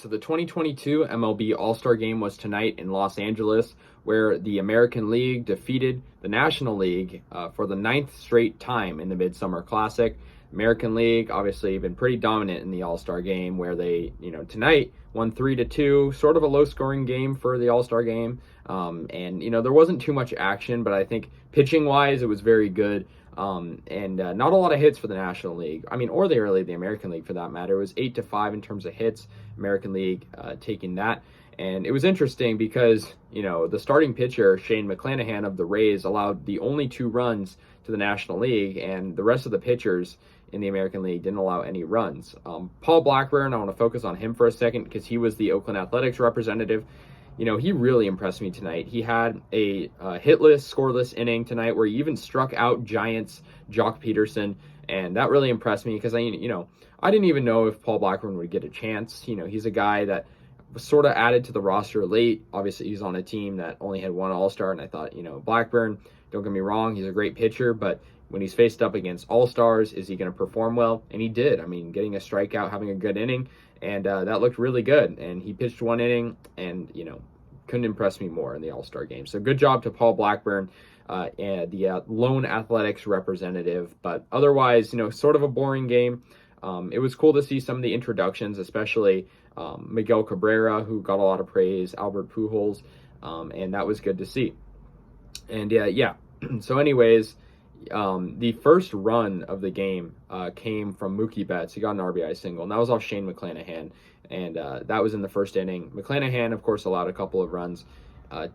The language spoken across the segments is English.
So the 2022 MLB All-Star Game was tonight in Los Angeles, where the American League defeated the National League for the ninth straight time in the Midsummer Classic. American League obviously been pretty dominant in the All-Star Game, where they, tonight won 3-2, sort of a low-scoring game for the All-Star Game. And there wasn't too much action, but I think pitching-wise, it was very good. Not a lot of hits for the National League. Or the American League for that matter. It was 8-5 in terms of hits. American League taking that. And it was interesting because, the starting pitcher, Shane McClanahan of the Rays, allowed the only 2 runs to the National League, and the rest of the pitchers in the American League didn't allow any runs. Paul Blackburn, I want to focus on him for a second because he was the Oakland Athletics representative. He really impressed me tonight. He had a hitless, scoreless inning tonight where he even struck out Giants' Jock Peterson, and that really impressed me because I didn't even know if Paul Blackburn would get a chance. He's a guy that was sort of added to the roster late. Obviously, he's on a team that only had one All-Star, and I thought, Blackburn, don't get me wrong, he's a great pitcher, but when he's faced up against All-Stars, is he going to perform well? And he did. Getting a strikeout, having a good inning, and that looked really good. And he pitched 1 inning, and, couldn't impress me more in the All-Star game. So good job to Paul Blackburn, and the lone Athletics representative. But otherwise, sort of a boring game. It was cool to see some of the introductions, especially Miguel Cabrera, who got a lot of praise, Albert Pujols, and that was good to see. And so anyways, the first run of the game came from Mookie Betts. He got an RBI single, and that was off Shane McClanahan, and that was in the first inning. McClanahan, of course, allowed a couple of runs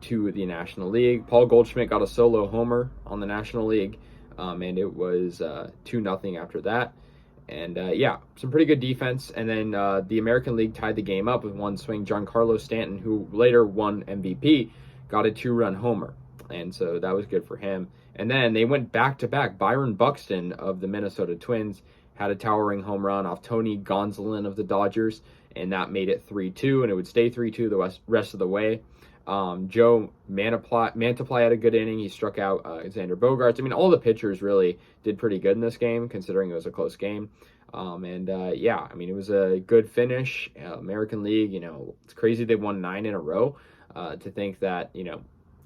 to the National League. Paul Goldschmidt got a solo homer on the National League, and it was 2-0 after that. And some pretty good defense. And then the American League tied the game up with one swing. Giancarlo Stanton, who later won MVP, got a 2-run homer. And so that was good for him. And then they went back-to-back. Byron Buxton of the Minnesota Twins had a towering home run off Tony Gonsolin of the Dodgers, and that made it 3-2, and it would stay 3-2 the rest of the way. Joe Mantiply had a good inning. He struck out Xander Bogaerts. All the pitchers really did pretty good in this game, considering it was a close game. It was a good finish. American League, it's crazy they won 9 in a row. To think that,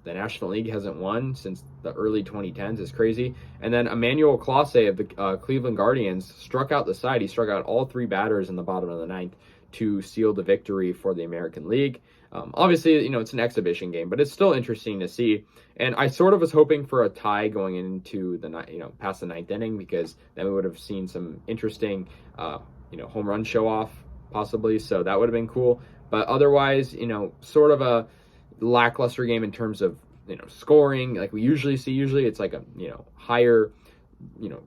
the National League hasn't won since the early 2010s is crazy. And then Emmanuel Clase of the Cleveland Guardians struck out the side. He struck out all 3 batters in the bottom of the ninth to seal the victory for the American League. Obviously, it's an exhibition game, but it's still interesting to see. And I sort of was hoping for a tie going into the past the ninth inning, because then we would have seen some interesting home run show off possibly. So that would have been cool. But otherwise, sort of a lackluster game in terms of scoring like we usually see. Usually it's like a higher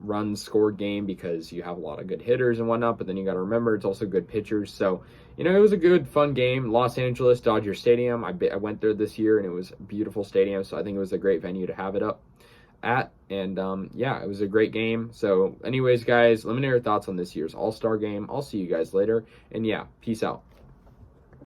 runs scored game because you have a lot of good hitters and whatnot, but then you got to remember it's also good pitchers. So it was a good fun game. Los Angeles Dodger Stadium, I went there this year, and it was a beautiful stadium, so I think it was a great venue to have it up at. And it was a great game. So anyways, guys, let me know your thoughts on this year's All-Star game. I'll see you guys later, and peace out.